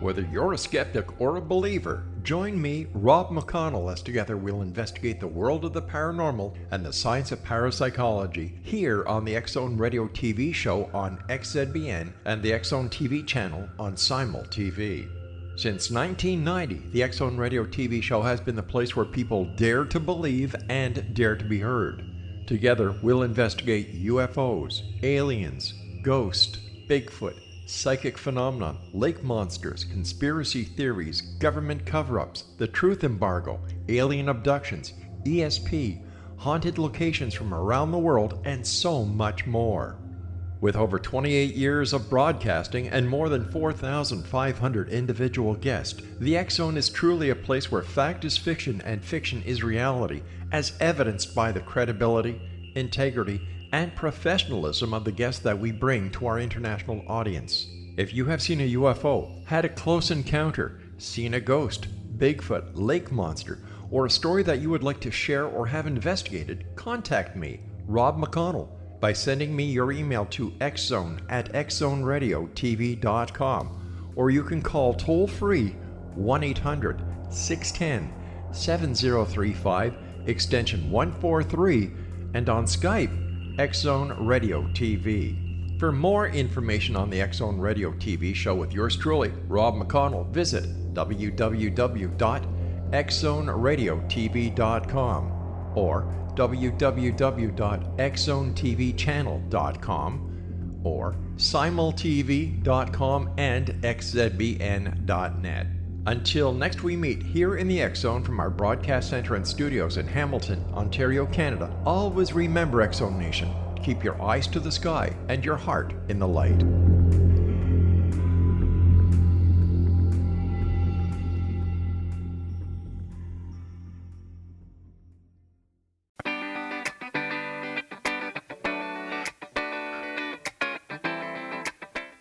Whether you're a skeptic or a believer, join me, Rob McConnell, as together we'll investigate the world of the paranormal and the science of parapsychology here on the X-Zone Radio TV show on XZBN and the X-Zone TV channel on Simul TV. Since 1990, the X-Zone Radio TV show has been the place where people dare to believe and dare to be heard. Together, we'll investigate UFOs, aliens, ghosts, Bigfoot, psychic phenomena, lake monsters, conspiracy theories, government cover-ups, the truth embargo, alien abductions, ESP, haunted locations from around the world, and so much more. With over 28 years of broadcasting and more than 4,500 individual guests, the X-Zone is truly a place where fact is fiction and fiction is reality, as evidenced by the credibility, integrity, and professionalism of the guests that we bring to our international audience. If you have seen a UFO, had a close encounter, seen a ghost, Bigfoot, lake monster, or a story that you would like to share or have investigated, contact me, Rob McConnell, by sending me your email to xzone@xzoneradiotv.com, or you can call toll-free 1-800-610-7035, extension 143, and on Skype, X-Zone Radio TV. For more information on the X-Zone Radio TV show with yours truly, Rob McConnell, visit www.xzoneradiotv.com or www.xzonetvchannel.com or simultv.com and xzbn.net. Until next we meet here in the X-Zone from our broadcast center and studios in Hamilton, Ontario, Canada, always remember, X-Zone Nation, keep your eyes to the sky and your heart in the light.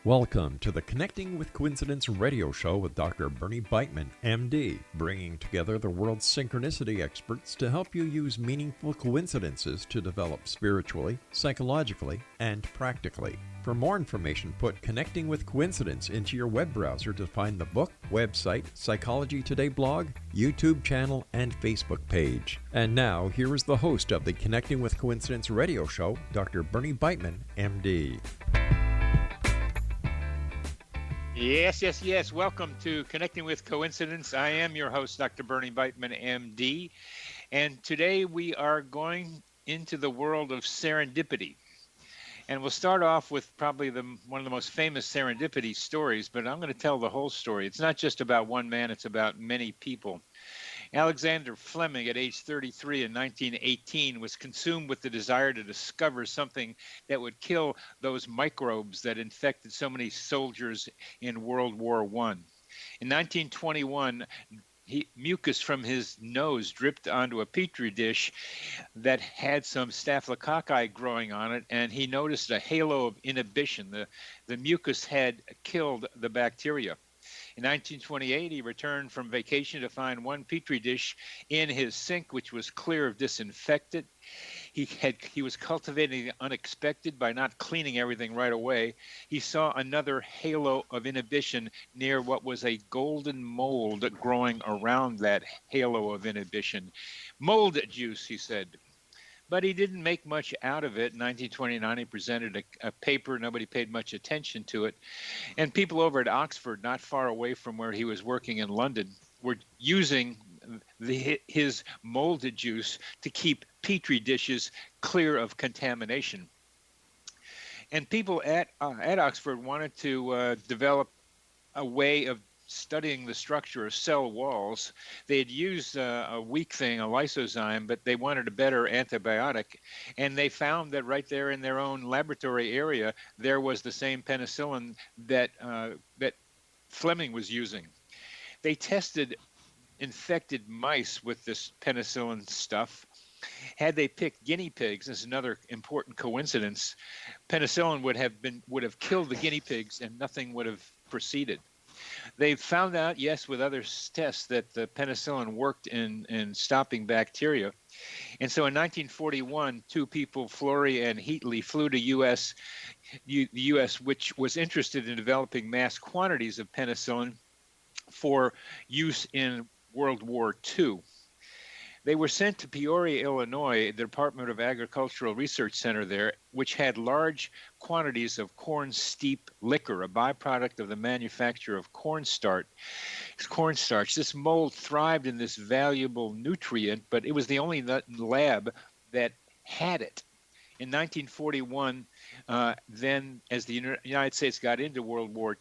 Welcome to the Connecting with Coincidence radio show with Dr. Bernie Beitman, MD, bringing together the world's synchronicity experts to help you use meaningful coincidences to develop spiritually, psychologically, and practically. For more information, put Connecting with Coincidence into your web browser to find the book, website, Psychology Today blog, YouTube channel, and Facebook page. And now, here is the host of the Connecting with Coincidence radio show, Dr. Bernie Beitman, MD. Yes. Welcome to Connecting with Coincidence. I am your host, Dr. Bernie Beitman, MD. And today we are going into the world of serendipity. And we'll start off with probably one of the most famous serendipity stories, but I'm going to tell the whole story. It's not just about one man, it's about many people. Alexander Fleming, at age 33 in 1918, was consumed with the desire to discover something that would kill those microbes that infected so many soldiers in World War I. In 1921, mucus from his nose dripped onto a petri dish that had some staphylococci growing on it, and he noticed a halo of inhibition. The mucus had killed the bacteria. In 1928, he returned from vacation to find one petri dish in his sink, which was clear of disinfectant. He was cultivating the unexpected by not cleaning everything right away. He saw another halo of inhibition near what was a golden mold growing around that halo of inhibition. Mold juice, he said. But he didn't make much out of it. In 1929, he presented a paper. Nobody paid much attention to it. And people over at Oxford, not far away from where he was working in London, were using his molded juice to keep petri dishes clear of contamination. And people at Oxford wanted to develop a way of studying the structure of cell walls. They had used a weak thing, a lysozyme, but they wanted a better antibiotic. And they found that right there in their own laboratory area, there was the same penicillin that Fleming was using. They tested infected mice with this penicillin stuff. Had they picked guinea pigs, this is another important coincidence, penicillin would have killed the guinea pigs and nothing would have proceeded. They found out, yes, with other tests, that the penicillin worked in stopping bacteria. And so in 1941, two people, Florey and Heatley, flew to the U.S., which was interested in developing mass quantities of penicillin for use in World War II. They were sent to Peoria, Illinois, the Department of Agricultural Research Center there, which had large quantities of corn steep liquor, a byproduct of the manufacture of cornstarch. This mold thrived in this valuable nutrient, but it was the only lab that had it. In 1941, then as the United States got into World War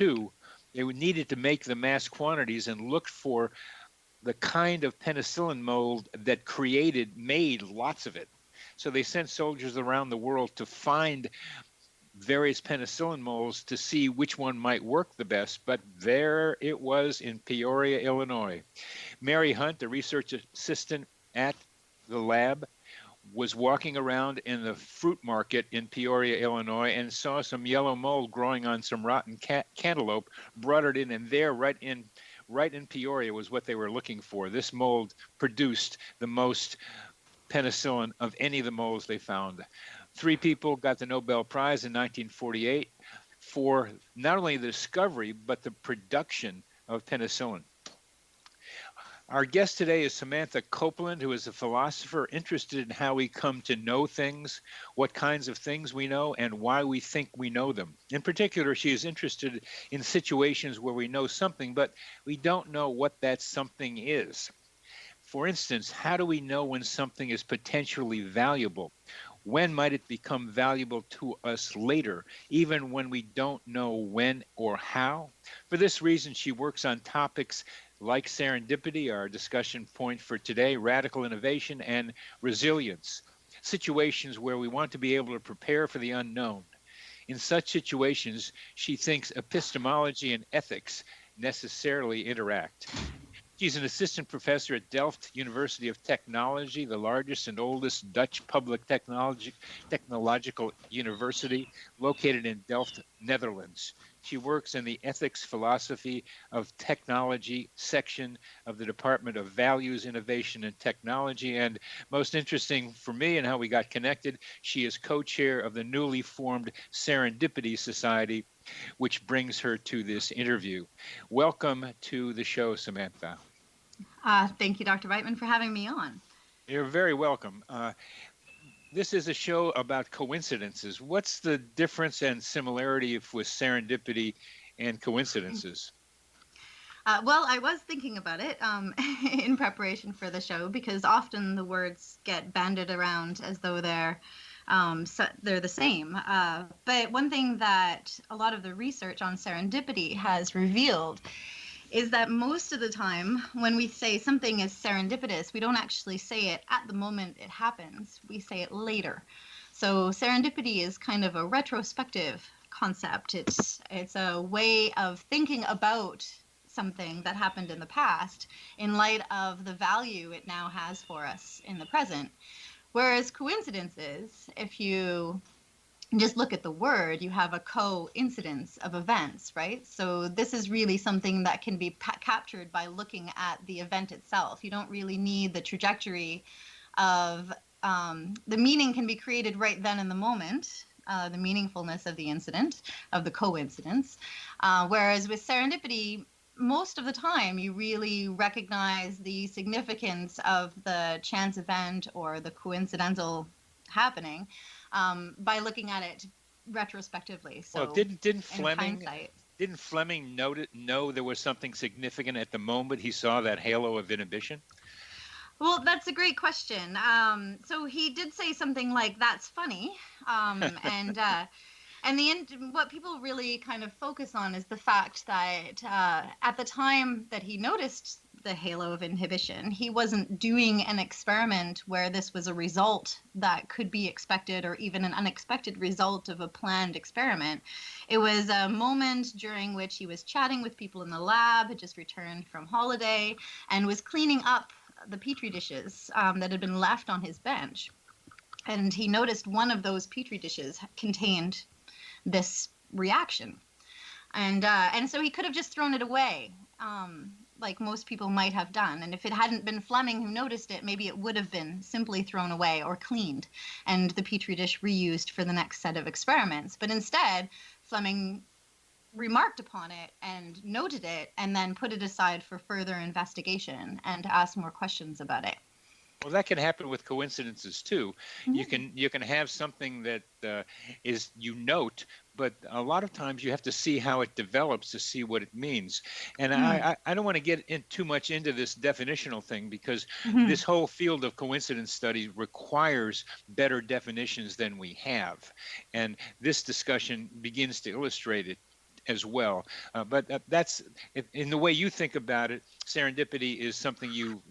II, they needed to make the mass quantities and looked for the kind of penicillin mold that made lots of it. So they sent soldiers around the world to find various penicillin molds to see which one might work the best. But there it was in Peoria, Illinois. Mary Hunt, a research assistant at the lab, was walking around in the fruit market in Peoria, Illinois, and saw some yellow mold growing on some rotten cantaloupe, brought it in, and there, right in Peoria, was what they were looking for. This mold produced the most penicillin of any of the molds they found. 3 people got the Nobel Prize in 1948 for not only the discovery, but the production of penicillin. Our guest today is Samantha Copeland, who is a philosopher interested in how we come to know things, what kinds of things we know, and why we think we know them. In particular, she is interested in situations where we know something, but we don't know what that something is. For instance, how do we know when something is potentially valuable? When might it become valuable to us later, even when we don't know when or how? For this reason, she works on topics like serendipity, our discussion point for today, radical innovation, and resilience, situations where we want to be able to prepare for the unknown. In such situations, she thinks epistemology and ethics necessarily interact. She's an assistant professor at Delft University of Technology, the largest and oldest Dutch public technological university located in Delft, Netherlands. She works in the Ethics, Philosophy of Technology section of the Department of Values, Innovation, and Technology. And most interesting for me and how we got connected, she is co-chair of the newly formed Serendipity Society, which brings her to this interview. Welcome to the show, Samantha. Thank you, Dr. Weitman, for having me on. You're very welcome. This is a show about coincidences. What's the difference and similarity with serendipity and coincidences? Well, I was thinking about it in preparation for the show because often the words get bandied around as though they're the same. But one thing that a lot of the research on serendipity has revealed is that most of the time when we say something is serendipitous, we don't actually say it at the moment it happens. We say it later. So serendipity is kind of a retrospective concept. It's a way of thinking about something that happened in the past in light of the value it now has for us in the present. Whereas coincidences, if you just look at the word, you have a coincidence of events, right? So this is really something that can be captured by looking at the event itself. You don't really need the trajectory of the meaning can be created right then in the moment, the meaningfulness of the incident, of the coincidence. Whereas with serendipity, most of the time you really recognize the significance of the chance event or the coincidental happening by looking at it retrospectively. So well, didn't Fleming know there was something significant at the moment he saw that halo of inhibition? Well, that's a great question. So he did say something like, "That's funny," and what people really kind of focus on is the fact that at the time that he noticed the halo of inhibition, he wasn't doing an experiment where this was a result that could be expected or even an unexpected result of a planned experiment. It was a moment during which he was chatting with people in the lab, had just returned from holiday, and was cleaning up the petri dishes that had been left on his bench. And he noticed one of those petri dishes contained this reaction. And so he could have just thrown it away, like most people might have done. And if it hadn't been Fleming who noticed it, maybe it would have been simply thrown away or cleaned and the petri dish reused for the next set of experiments. But instead, Fleming remarked upon it and noted it and then put it aside for further investigation and to ask more questions about it. Well, that can happen with coincidences too. You Mhm. can have something that is you note, but a lot of times you have to see how it develops to see what it means. And Mm. I don't want to get in too much into this definitional thing because Mhm. this whole field of coincidence study requires better definitions than we have, and this discussion begins to illustrate it as well. But that's in the way you think about it. Serendipity is something you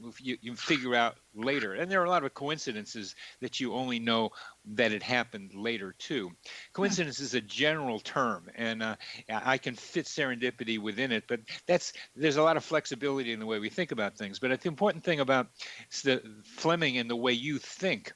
figure out later, and there are a lot of coincidences that you only know that it happened later too. Hmm. Coincidence is a general term, and I can fit serendipity within it, but there's a lot of flexibility in the way we think about things. But the important thing about the Fleming and the way you think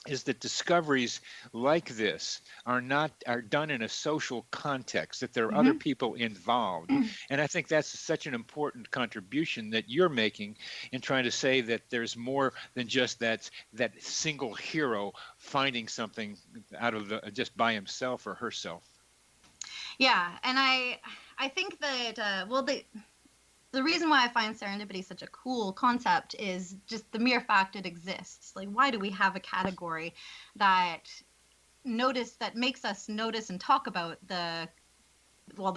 is that discoveries like this are done in a social context, that there are other Mhm. people involved. And I think that's such an important contribution that you're making in trying to say that there's more than just that single hero finding something out of just by himself or herself. Yeah, and I think that the reason why I find serendipity such a cool concept is just the mere fact it exists. Like, why do we have a category that makes us notice and talk about the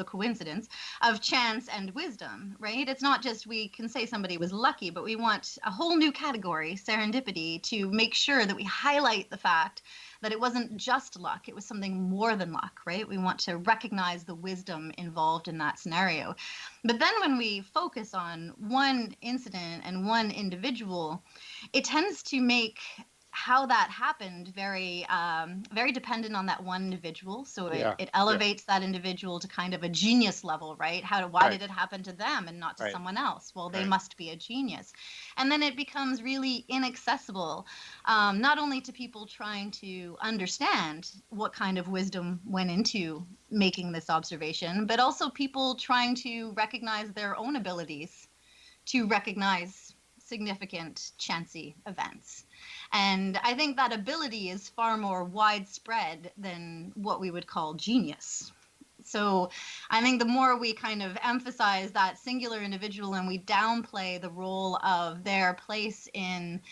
coincidence of chance and wisdom, right? It's not just we can say somebody was lucky, but we want a whole new category, serendipity, to make sure that we highlight the fact that it wasn't just luck, it was something more than luck, right? We want to recognize the wisdom involved in that scenario. But then when we focus on one incident and one individual, it tends to make how that happened very dependent on that one individual, so Yeah, it yeah, elevates that individual to kind of a genius level, right? Why right, did it happen to them and not to right, someone else? Well, they right. must be a genius. And then it becomes really inaccessible, not only to people trying to understand what kind of wisdom went into making this observation, but also people trying to recognize their own abilities to recognize significant chancy events. And I think that ability is far more widespread than what we would call genius. So I think the more we kind of emphasize that singular individual and we downplay the role of their place in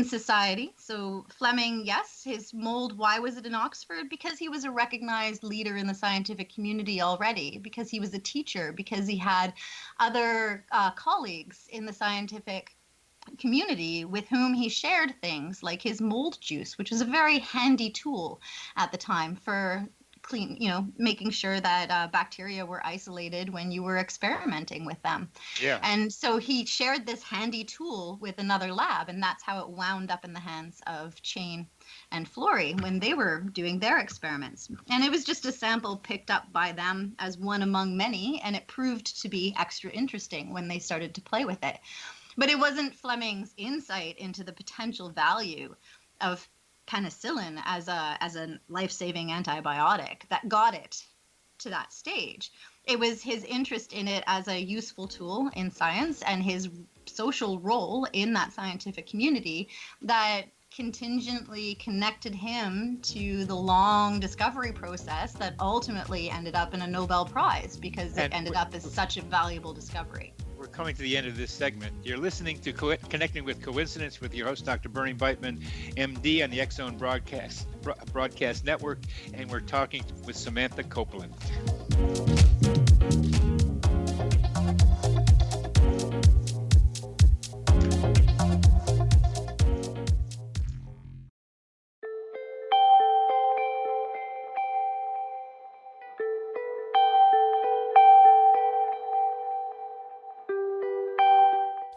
society. So Fleming, yes, his mold, why was it in Oxford? Because he was a recognized leader in the scientific community already, because he was a teacher, because he had other colleagues in the scientific community with whom he shared things like his mold juice, which was a very handy tool at the time for making sure that bacteria were isolated when you were experimenting with them. Yeah. And so he shared this handy tool with another lab, and that's how it wound up in the hands of Chain and Florey when they were doing their experiments. And it was just a sample picked up by them as one among many, and it proved to be extra interesting when they started to play with it. But it wasn't Fleming's insight into the potential value of penicillin as a life-saving antibiotic that got it to that stage. It was his interest in it as a useful tool in science and his social role in that scientific community that contingently connected him to the long discovery process that ultimately ended up in a Nobel Prize because it And ended up as such a valuable discovery. we're coming to the end of this segment. You're listening to Connecting with Coincidence with your host, Dr. Bernie Beitman, MD, on the X-Zone Broadcast Network, and we're talking with Samantha Copeland.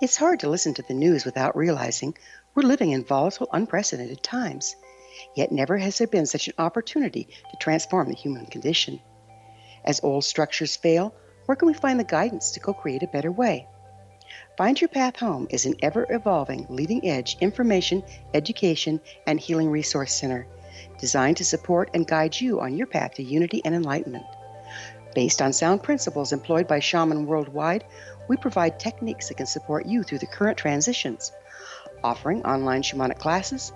It's hard to listen to the news without realizing we're living in volatile, unprecedented times. Yet never has there been such an opportunity to transform the human condition. As old structures fail, where can we find the guidance to co-create a better way? Find Your Path Home is an ever-evolving, leading-edge information, education, and healing resource center designed to support and guide you on your path to unity and enlightenment. Based on sound principles employed by shaman worldwide, we provide techniques that can support you through the current transitions, offering online shamanic classes,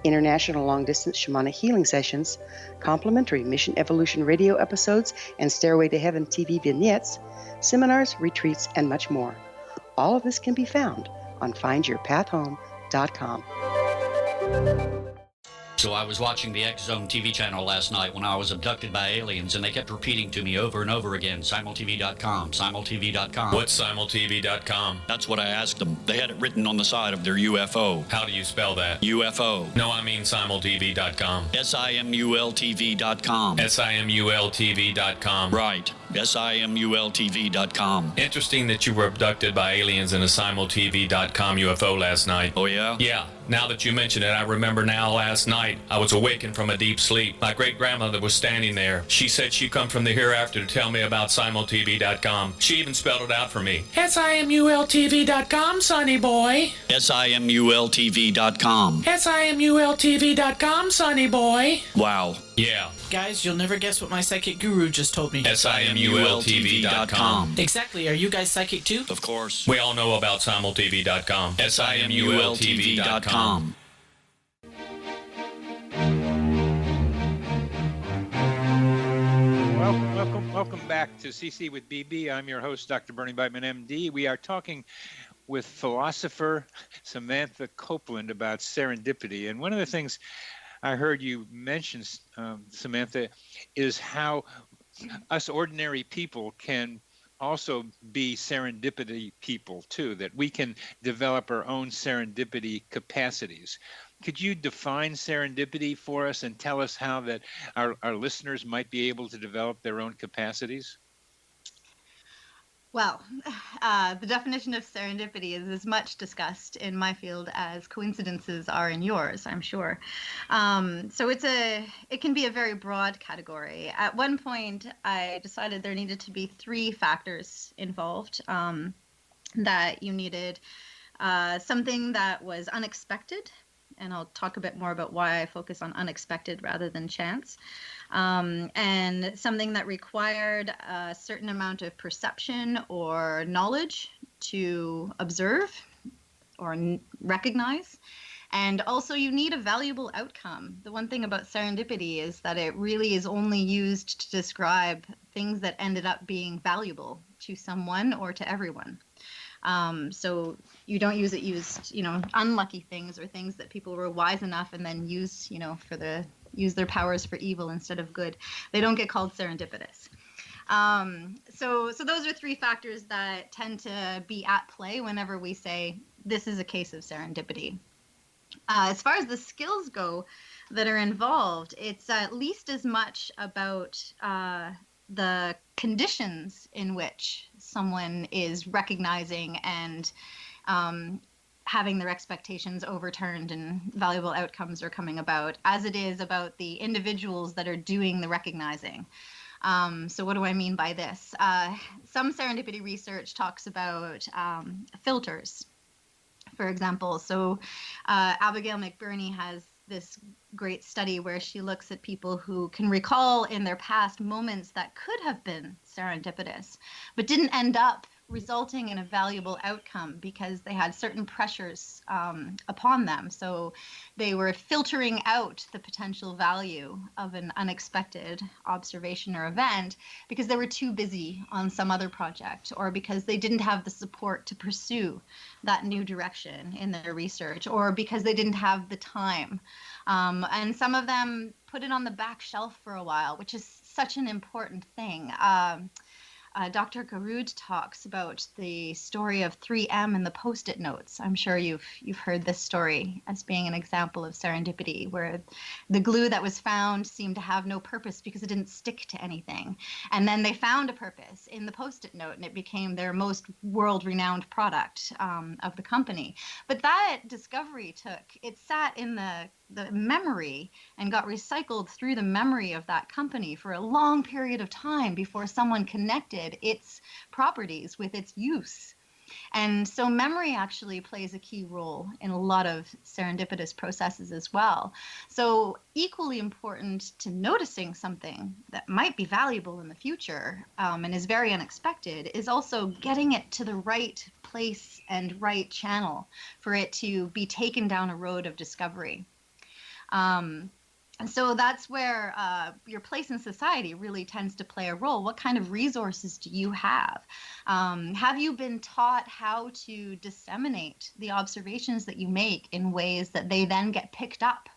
international long-distance shamanic healing sessions, complimentary Mission Evolution radio episodes and Stairway to Heaven TV vignettes, seminars, retreats, and much more. All of this can be found on findyourpathhome.com. So I was watching the X Zone TV channel last night when I was abducted by aliens, and they kept repeating to me over and over again, simultv.com, simultv.com. What's simultv.com? That's what I asked them. They had it written on the side of their UFO. How do you spell that? UFO. No, I mean simultv.com. simultv.com. simultv.com. Right. simultv.com. Interesting that you were abducted by aliens in a simultv.com UFO last night. Oh, yeah? Yeah. Now that you mention it, I remember now last night I was awakened from a deep sleep. My great-grandmother was standing there. She said she'd come from the hereafter to tell me about simultv.com. She even spelled it out for me. simultv.com, sonny boy. simultv.com. simultv.com, sonny boy. Wow. Yeah. Guys, you'll never guess what my psychic guru just told me. simultv.com. Exactly. Are you guys psychic too? Of course. We all know about simultv.com. simultv.com. Welcome back to CC with BB. I'm your host, Dr. Bernie Beitman, MD. We are talking with philosopher Samatha Copeland about serendipity. And one of the things I heard you mention, Samantha, is how us ordinary people can also be serendipity people too, that we can develop our own serendipity capacities. Could you define serendipity for us and tell us how that our listeners might be able to develop their own capacities? Well, the definition of serendipity is as much discussed in my field as coincidences are in yours, I'm sure. So it can be a very broad category. At one point, I decided there needed to be 3 factors involved, that you needed something that was unexpected, and I'll talk a bit more about why I focus on unexpected rather than chance, and something that required a certain amount of perception or knowledge to observe or recognize. And also you need a valuable outcome. The one thing about serendipity is that it really is only used to describe things that ended up being valuable to someone or to everyone. So you don't use unlucky things or things that people were wise enough and then use their powers for evil instead of good. They don't get called serendipitous. So those are 3 factors that tend to be at play whenever we say this is a case of serendipity. As far as the skills go that are involved, it's at least as much about the conditions in which someone is recognizing and having their expectations overturned and valuable outcomes are coming about, as it is about the individuals that are doing the recognizing. So what do I mean by this? Some serendipity research talks about filters, for example. So Abigail McBurney has this great study where she looks at people who can recall in their past moments that could have been serendipitous, but didn't end up resulting in a valuable outcome because they had certain pressures upon them. So they were filtering out the potential value of an unexpected observation or event because they were too busy on some other project, or because they didn't have the support to pursue that new direction in their research, or because they didn't have the time. And some of them put it on the back shelf for a while, which is such an important thing. Dr. Garud talks about the story of 3M and the Post-it notes. I'm sure you've heard this story as being an example of serendipity, where the glue that was found seemed to have no purpose because it didn't stick to anything. And then they found a purpose in the Post-it note, and it became their most world-renowned product of the company. But that discovery it sat in the memory and got recycled through the memory of that company for a long period of time before someone connected its properties with its use. And so memory actually plays a key role in a lot of serendipitous processes as well. So equally important to noticing something that might be valuable in the future and is very unexpected is also getting it to the right place and right channel for it to be taken down a road of discovery. And so that's where your place in society really tends to play a role. What kind of resources do you have? Have you been taught how to disseminate the observations that you make in ways that they then get picked up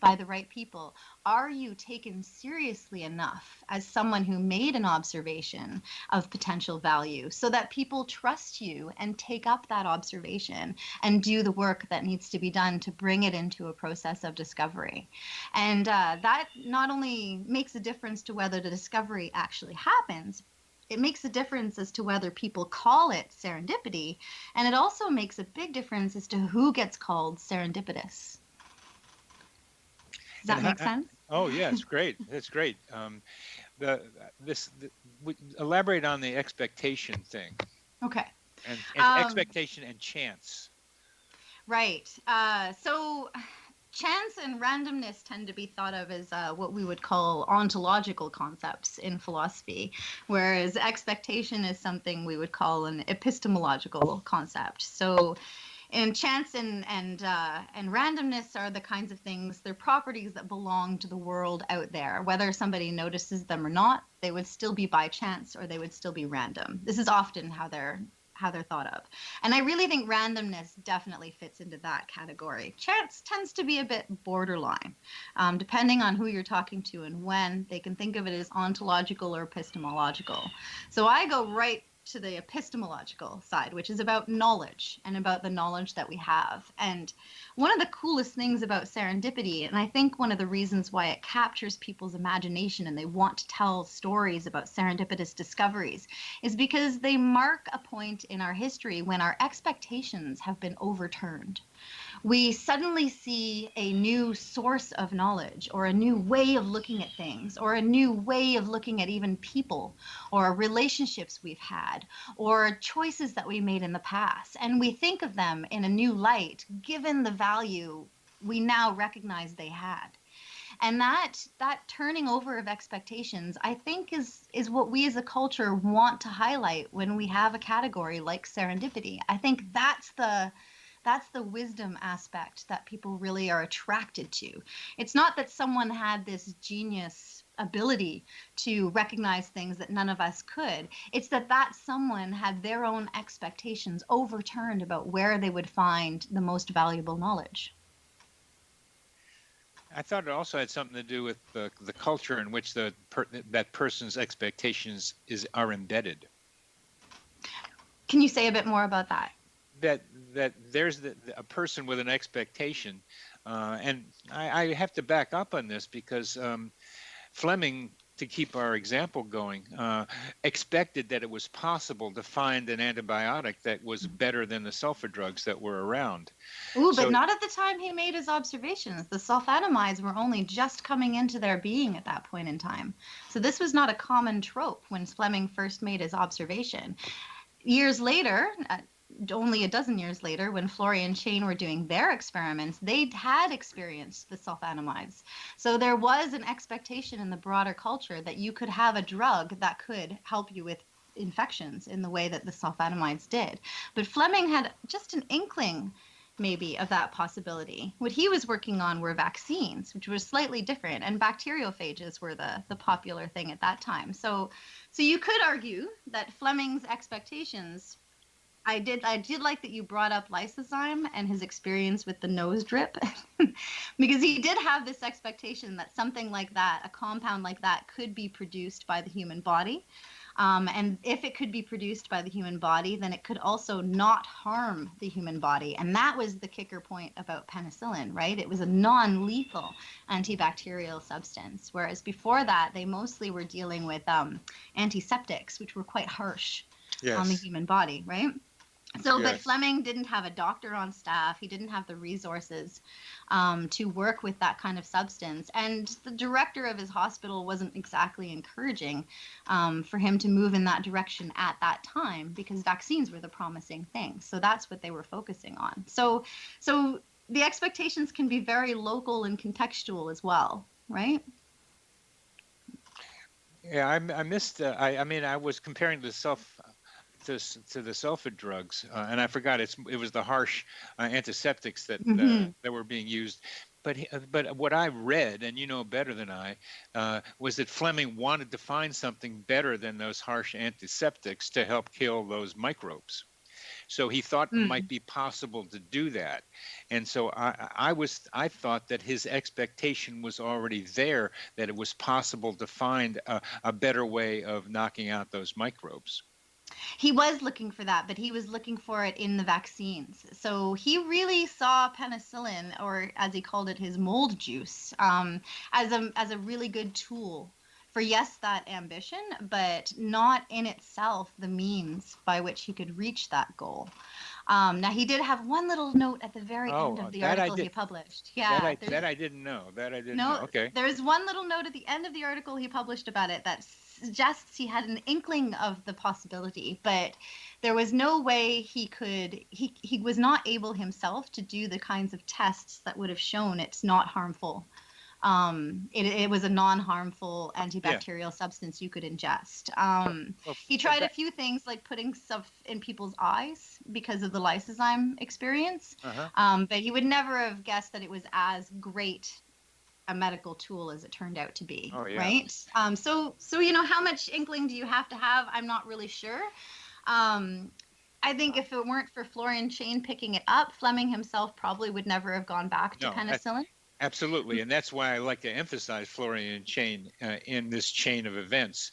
by the right people? Are you taken seriously enough as someone who made an observation of potential value so that people trust you and take up that observation and do the work that needs to be done to bring it into a process of discovery? And that not only makes a difference to whether the discovery actually happens, it makes a difference as to whether people call it serendipity, and it also makes a big difference as to who gets called serendipitous. Does that make sense? Oh, yeah, it's great. That's great. Elaborate on the expectation thing. Okay. And expectation and chance. Right. So chance and randomness tend to be thought of as what we would call ontological concepts in philosophy, whereas expectation is something we would call an epistemological concept. So and chance and randomness are the kinds of things, they're properties that belong to the world out there. Whether somebody notices them or not, they would still be by chance or they would still be random. This is often how they're thought of. And I really think randomness definitely fits into that category. Chance tends to be a bit borderline. Depending on who you're talking to and when, they can think of it as ontological or epistemological. So I go right to the epistemological side, which is about knowledge and about the knowledge that we have. And one of the coolest things about serendipity, and I think one of the reasons why it captures people's imagination and they want to tell stories about serendipitous discoveries, is because they mark a point in our history when our expectations have been overturned. We suddenly see a new source of knowledge or a new way of looking at things or a new way of looking at even people or relationships we've had or choices that we made in the past. And we think of them in a new light, given the value we now recognize they had. And that turning over of expectations, I think, is what we as a culture want to highlight when we have a category like serendipity. I think that's the wisdom aspect that people really are attracted to. It's not that someone had this genius ability to recognize things that none of us could. It's that someone had their own expectations overturned about where they would find the most valuable knowledge. I thought it also had something to do with the culture in which that person's expectations are embedded. Can you say a bit more about that? That there's a person with an expectation, and I have to back up on this because Fleming, to keep our example going, expected that it was possible to find an antibiotic that was better than the sulfa drugs that were around. But not at the time he made his observations. The sulfonamides were only just coming into their being at that point in time. So this was not a common trope when Fleming first made his observation. Years later, only a dozen years later, when Florey and Chain were doing their experiments, they had experienced the sulfonamides. So there was an expectation in the broader culture that you could have a drug that could help you with infections in the way that the sulfonamides did. But Fleming had just an inkling, maybe, of that possibility. What he was working on were vaccines, which was slightly different, and bacteriophages were the popular thing at that time. So you could argue that Fleming's expectations, I did like that you brought up lysozyme and his experience with the nose drip, because he did have this expectation that something like that, a compound like that, could be produced by the human body. And if it could be produced by the human body, then it could also not harm the human body. And that was the kicker point about penicillin, right? It was a non-lethal antibacterial substance, whereas before that, they mostly were dealing with antiseptics, which were quite harsh on the human body, right? So, but Fleming didn't have a doctor on staff. He didn't have the resources to work with that kind of substance. And the director of his hospital wasn't exactly encouraging for him to move in that direction at that time, because vaccines were the promising thing. So that's what they were focusing on. So the expectations can be very local and contextual as well, right? Yeah, I missed. I was comparing the to the sulfa drugs, and I forgot it was the harsh antiseptics that were being used. but what I read, and you know better than I, was that Fleming wanted to find something better than those harsh antiseptics to help kill those microbes. So he thought it might be possible to do that, and so I thought that his expectation was already there, that it was possible to find a better way of knocking out those microbes. He was looking for that, but he was looking for it in the vaccines. So he really saw penicillin, or as he called it, his mold juice, as a really good tool for, yes, that ambition, but not in itself the means by which he could reach that goal. Now, he did have one little note at the very end of the article he published. Yeah, that I didn't know. That I didn't no, know. Okay. There's one little note at the end of the article he published about it that suggests he had an inkling of the possibility, but there was no way he was not able himself to do the kinds of tests that would have shown it's not harmful. It was a non-harmful antibacterial substance you could ingest. He tried a few things like putting stuff in people's eyes because of the lysozyme experience, but he would never have guessed that it was as great a medical tool as it turned out to be. Right? So how much inkling do you have to have? I'm not really sure. I think if it weren't for Florian Chain picking it up, Fleming himself probably would never have gone back to penicillin. Absolutely, and that's why I like to emphasize Florian Chain in this chain of events,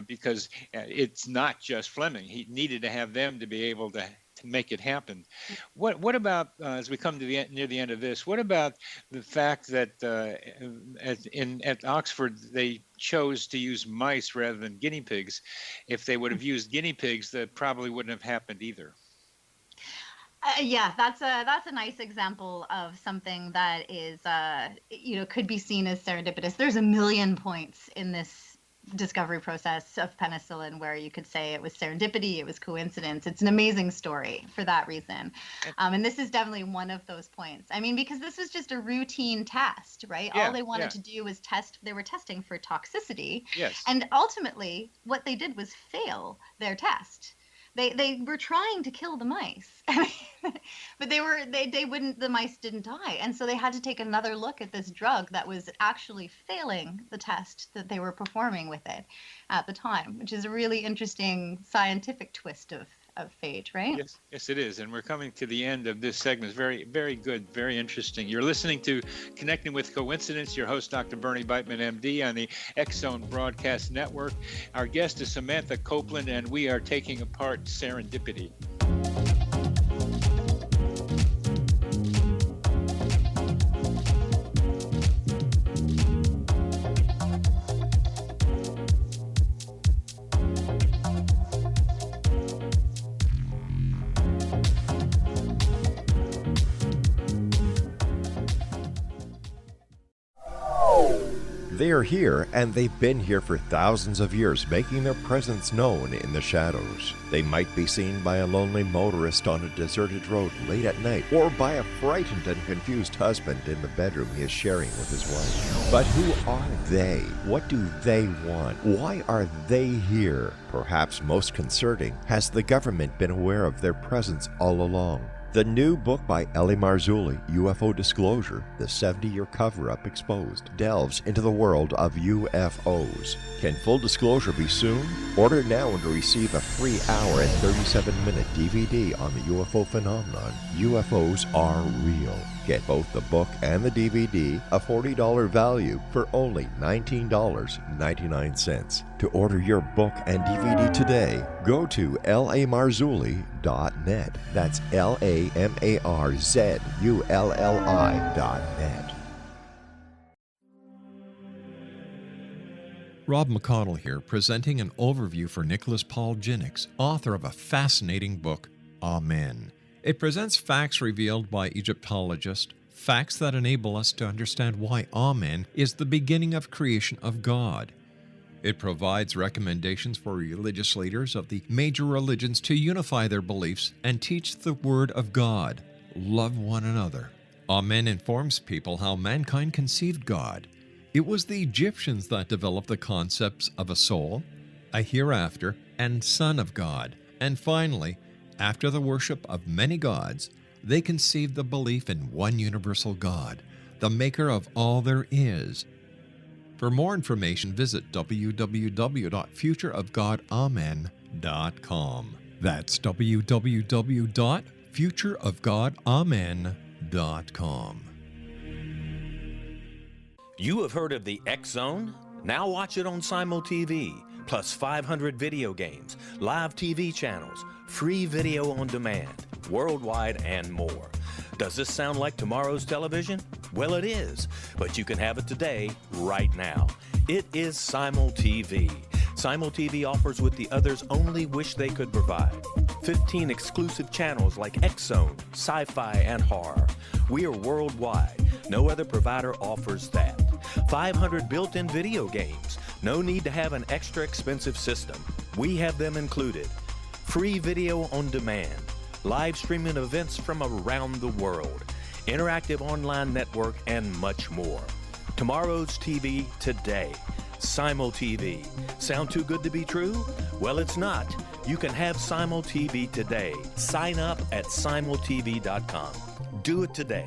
because it's not just Fleming. He needed to have them to be able to make it happen. What about, as we come to near the end of this, what about the fact that at Oxford they chose to use mice rather than guinea pigs? If they would have used guinea pigs, that probably wouldn't have happened either. Yeah, that's a nice example of something that is could be seen as serendipitous. There's a million points in this discovery process of penicillin where you could say it was serendipity, it was coincidence. It's an amazing story for that reason, and this is definitely one of those points. I mean, because this was just a routine test, right? All they wanted to do was test. They were testing for toxicity, and ultimately what they did was fail their test. They were trying to kill the mice, but the mice didn't die. And so they had to take another look at this drug that was actually failing the test that they were performing with it at the time, which is a really interesting scientific twist of fate, right? Yes, it is. And we're coming to the end of this segment. It's very, very good, very interesting. You're listening to Connecting with Coincidence. Your host, Dr. Bernie Beitman, MD, on the X-Zone Broadcast Network. Our guest is Samantha Copeland, and we are taking apart serendipity. They are here, and they've been here for thousands of years, making their presence known in the shadows. They might be seen by a lonely motorist on a deserted road late at night, or by a frightened and confused husband in the bedroom he is sharing with his wife. But who are they? What do they want? Why are they here? Perhaps most concerning, has the government been aware of their presence all along? The new book by Ellie Marzulli, UFO Disclosure, the 70-year cover-up exposed, delves into the world of UFOs. Can full disclosure be soon? Order now and receive a free hour and 37-minute DVD on the UFO phenomenon. UFOs are real. Get both the book and the DVD, a $40 value, for only $19.99. To order your book and DVD today, go to lamarzulli.net. That's LAMARZULLI.net. Rob McConnell here, presenting an overview for Nicholas Paul Jennings, author of a fascinating book, Amen. It presents facts revealed by Egyptologists, facts that enable us to understand why Amen is the beginning of creation of God. It provides recommendations for religious leaders of the major religions to unify their beliefs and teach the Word of God. Love one another. Amen informs people how mankind conceived God. It was the Egyptians that developed the concepts of a soul, a hereafter, and Son of God. And finally, after the worship of many gods, they conceived the belief in one universal God, the maker of all there is. For more information, visit www.futureofgodamen.com. That's www.futureofgodamen.com. You have heard of the X Zone? Now watch it on Simul TV, plus 500 video games, live TV channels, free video on demand, worldwide, and more. Does this sound like tomorrow's television? Well, it is, but you can have it today, right now. It is Simul TV. Simul TV offers what the others only wish they could provide. 15 exclusive channels like X Zone, sci-fi, and horror. We are worldwide. No other provider offers that. 500 built-in video games. No need to have an extra expensive system. We have them included. Free video on demand. Live streaming events from around the world. Interactive online network, and much more. Tomorrow's TV today. Simul TV. Sound too good to be true? Well, it's not. You can have Simul TV today. Sign up at simultv.com. Do it today.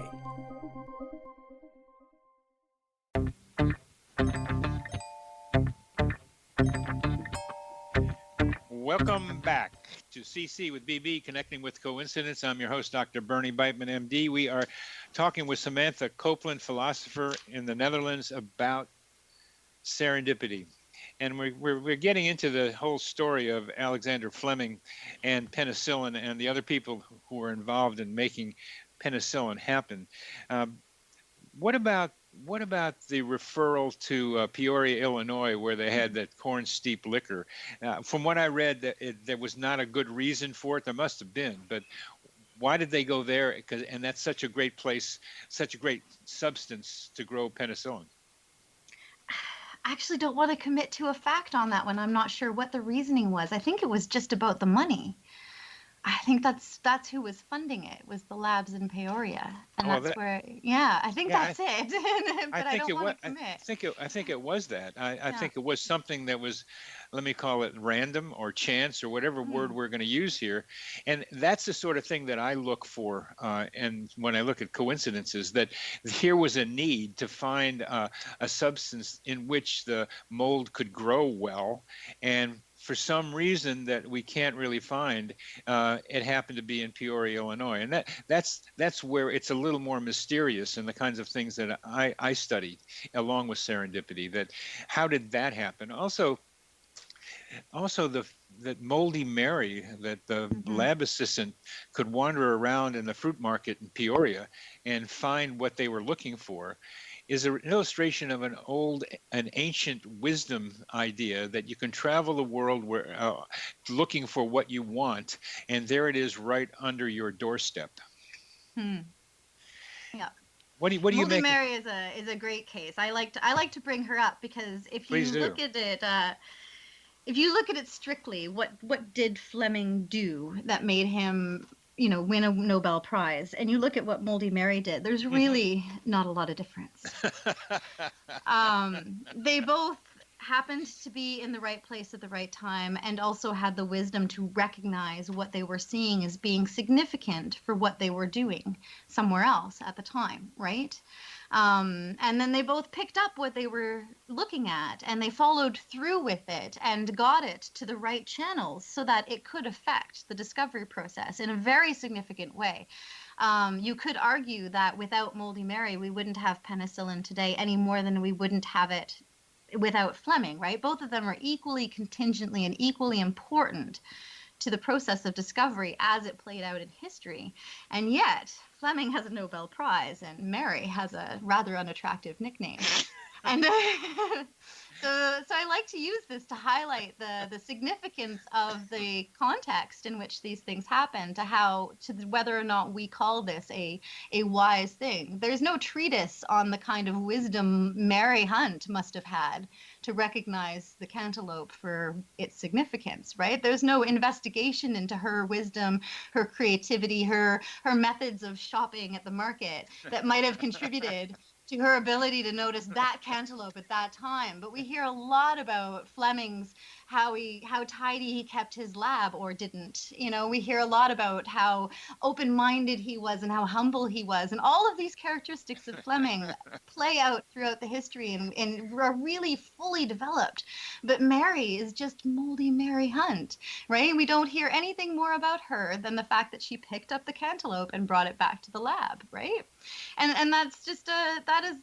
Welcome back to CC with BB, Connecting with Coincidence. I'm your host, Dr. Bernie Beitman, MD. We are talking with Samantha Copeland, philosopher in the Netherlands, about serendipity. And we're getting into the whole story of Alexander Fleming and penicillin and the other people who were involved in making penicillin happen. What about the referral to Peoria, Illinois, where they had that corn steep liquor? From what I read, there was not a good reason for it. There must have been, but why did they go there? And that's such a great place, such a great substance to grow penicillin. I actually don't want to commit to a fact on that one. I'm not sure what the reasoning was. I think it was just about the money. I think that's who was funding it, was the labs in Peoria, and I think that's it. But I don't want to commit. I think it was that. I think it was something that was, let me call it random or chance or whatever word we're going to use here, and that's the sort of thing that I look for. And when I look at coincidences, that here was a need to find a substance in which the mold could grow well, and for some reason that we can't really find, it happened to be in Peoria, Illinois. And that's where it's a little more mysterious in the kinds of things that I studied along with serendipity. That how did that happen? Also that Moldy Mary, that the lab assistant could wander around in the fruit market in Peoria and find what they were looking for, is an illustration of an ancient wisdom idea that you can travel the world looking for what you want, and there it is right under your doorstep. Yeah. What do you make? Mary is a great case. I like to bring her up because if you look at it strictly, what did Fleming do that made him win a Nobel Prize, and you look at what Moldy Mary did, there's really not a lot of difference. They both happened to be in the right place at the right time, and also had the wisdom to recognize what they were seeing as being significant for what they were doing somewhere else at the time, right? And then they both picked up what they were looking at, and they followed through with it and got it to the right channels so that it could affect the discovery process in a very significant way. You could argue that without Moldy Mary, we wouldn't have penicillin today any more than we wouldn't have it without Fleming, right? Both of them are equally contingently and equally important to the process of discovery as it played out in history. And yet, Fleming has a Nobel Prize and Mary has a rather unattractive nickname. And so I like to use this to highlight the significance of the context in which these things happen, to whether or not we call this a wise thing. There's no treatise on the kind of wisdom Mary Hunt must have had to recognize the cantaloupe for its significance, right? There's no investigation into her wisdom, her creativity, her methods of shopping at the market that might have contributed to her ability to notice that cantaloupe at that time. But we hear a lot about Fleming's how tidy he kept his lab or didn't. We hear a lot about how open-minded he was and how humble he was, and all of these characteristics of Fleming play out throughout the history and are really fully developed. But Mary is just moldy Mary Hunt, right? We don't hear anything more about her than the fact that she picked up the cantaloupe and brought it back to the lab, right? And that's just that is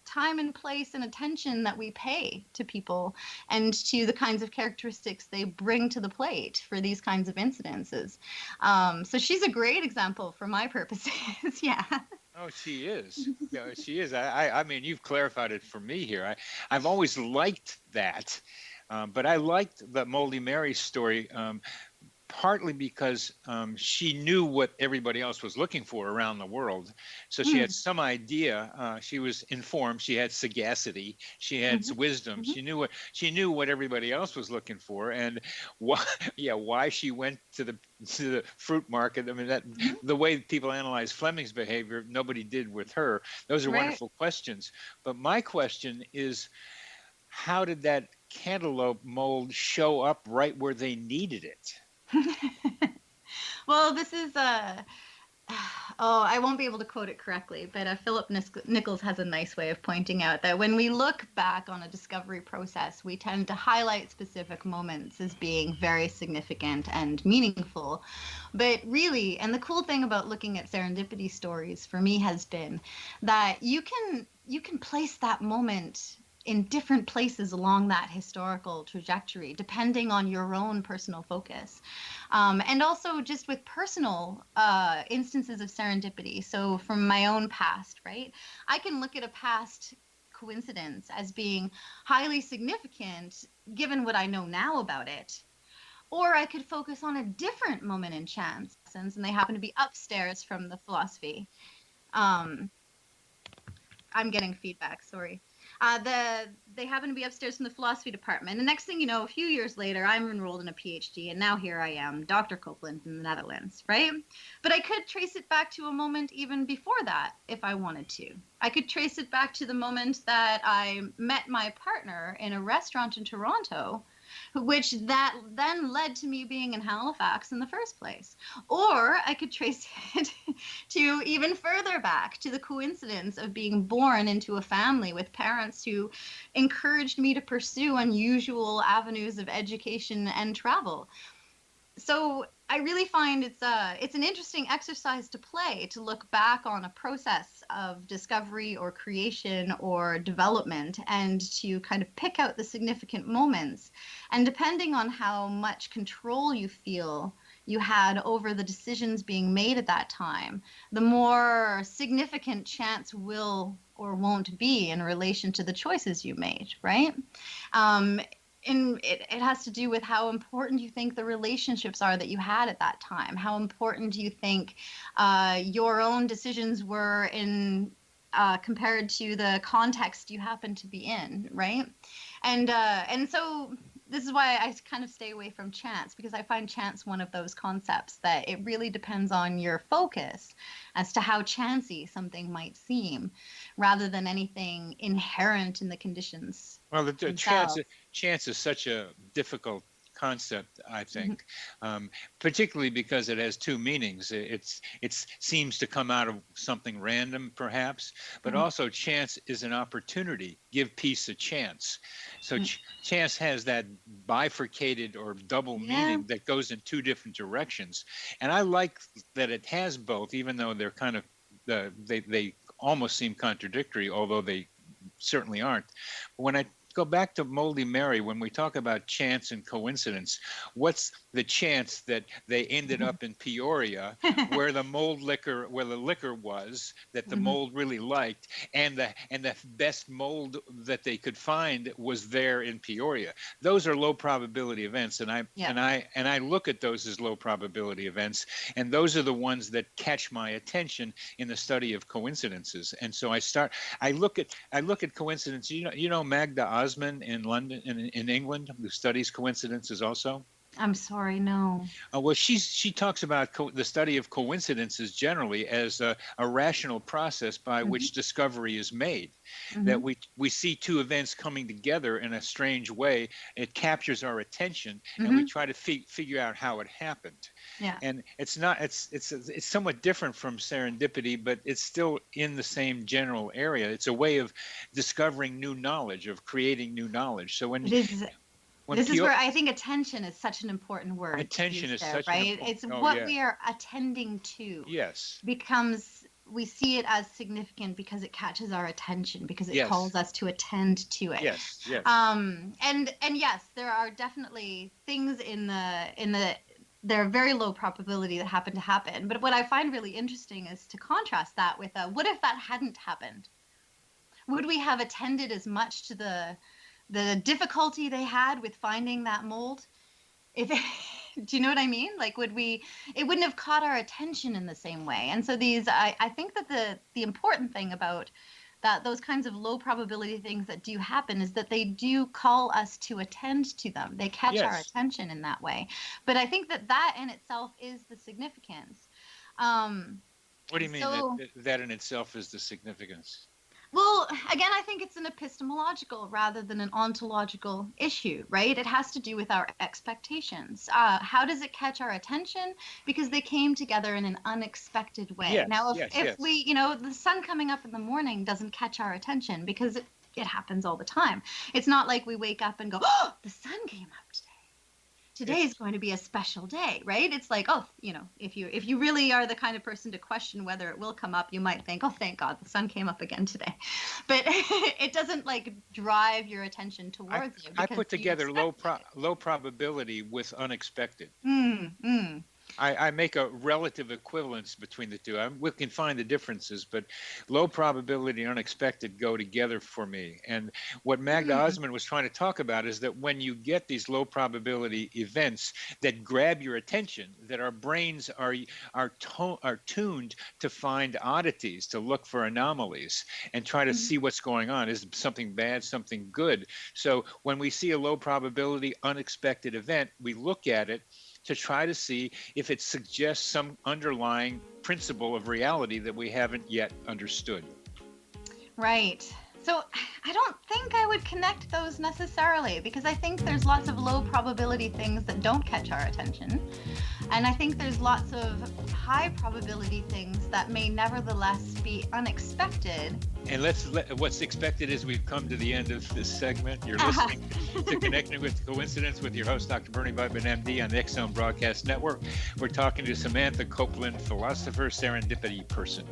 time and place and attention that we pay to people and to the kinds of characteristics they bring to the plate for these kinds of incidences. So she's a great example for my purposes. Yeah. Oh, she is. Yeah, she is. I mean, you've clarified it for me here. I've always liked that, but I liked the Moldy Mary story. Partly because she knew what everybody else was looking for around the world. So she had some idea. She was informed. She had sagacity. She had wisdom. She knew what everybody else was looking for, and why she went to the fruit market. I mean, that the way people analyze Fleming's behavior, nobody did with her. Those are wonderful questions. But my question is, how did that cantaloupe mold show up right where they needed it? Well, this is I won't be able to quote it correctly, but Philip Nichols has a nice way of pointing out that when we look back on a discovery process, we tend to highlight specific moments as being very significant and meaningful. But really, and the cool thing about looking at serendipity stories for me has been that you can place that moment in different places along that historical trajectory, depending on your own personal focus. And also just with personal instances of serendipity. So from my own past, right? I can look at a past coincidence as being highly significant given what I know now about it. Or I could focus on a different moment in chance, and they happen to be upstairs from the philosophy. I'm getting feedback, sorry. They happen to be upstairs from the philosophy department. And next thing you know, a few years later, I'm enrolled in a PhD, and now here I am, Dr. Copeland in the Netherlands, right? But I could trace it back to a moment even before that, if I wanted to. I could trace it back to the moment that I met my partner in a restaurant in Toronto, which that then led to me being in Halifax in the first place. Or I could trace it to even further back to the coincidence of being born into a family with parents who encouraged me to pursue unusual avenues of education and travel. So I really find it's an interesting exercise to play, to look back on a process of discovery or creation or development and to kind of pick out the significant moments. And depending on how much control you feel you had over the decisions being made at that time, the more significant chance will or won't be in relation to the choices you made, right? And it has to do with how important you think the relationships are that you had at that time, how important you think your own decisions were in compared to the context you happen to be in, right? And so this is why I kind of stay away from chance, because I find chance one of those concepts that it really depends on your focus as to how chancy something might seem, rather than anything inherent in the conditions. Well, the chance is such a difficult concept, I think, particularly because it has two meanings. It seems to come out of something random, perhaps, but also chance is an opportunity. Give peace a chance. So chance has that bifurcated or double meaning that goes in two different directions. And I like that it has both, even though they're kind of they almost seem contradictory, although they certainly aren't. But when I go back to Moldy Mary, when we talk about chance and coincidence, what's the chance that they ended up in Peoria, where the liquor was that the mold really liked, and the best mold that they could find was there in Peoria? Those are low probability events, and I look at those as low probability events, and those are the ones that catch my attention in the study of coincidences. And so I look at coincidence. You know Magda Osman in London, in England, who studies coincidences also. I'm sorry, no. Well, she talks about the study of coincidences generally as a rational process by which discovery is made. That we see two events coming together in a strange way. It captures our attention, and we try to figure out how it happened. Yeah. And it's somewhat different from serendipity, but it's still in the same general area. It's a way of discovering new knowledge, of creating new knowledge. So when this is where I think attention is such an important word. Attention is there, such right? It's what we are attending to. Yes. We see it as significant because it catches our attention, because it calls us to attend to it. Yes. Yes. And yes, there are definitely things in the there are very low probability that happen. But what I find really interesting is to contrast that with what if that hadn't happened? Would we have attended as much to the difficulty they had with finding that mold? Do you know what I mean? Like, it wouldn't have caught our attention in the same way. And so I think that the important thing about those kinds of low probability things that do happen is that they do call us to attend to them. They catch our attention in that way. But I think that in itself is the significance. What do you mean that in itself is the significance? Well, again, I think it's an epistemological rather than an ontological issue, right? It has to do with our expectations. How does it catch our attention? Because they came together in an unexpected way. Yes, now, if we, the sun coming up in the morning doesn't catch our attention because it happens all the time. It's not like we wake up and go, oh, the sun came up today. Today is going to be a special day, right? It's like, oh, if you really are the kind of person to question whether it will come up, you might think, oh, thank God, the sun came up again today. But it doesn't like drive your attention towards you. I put together low probability with unexpected. I make a relative equivalence between the two. We can find the differences, but low probability and unexpected go together for me. And what Magda Osman was trying to talk about is that when you get these low probability events that grab your attention, that our brains are tuned to find oddities, to look for anomalies and try to see what's going on. Is something bad, something good? So when we see a low probability unexpected event, we look at it to try to see if it suggests some underlying principle of reality that we haven't yet understood. Right. So I don't think I would connect those necessarily, because I think there's lots of low probability things that don't catch our attention. And I think there's lots of high probability things that may nevertheless be unexpected. And what's expected is we've come to the end of this segment. You're listening to Connecting with Coincidence with your host, Dr. Bernie Beitman, MD, on the X-Zone Broadcast Network. We're talking to Samantha Copeland, philosopher, serendipity person.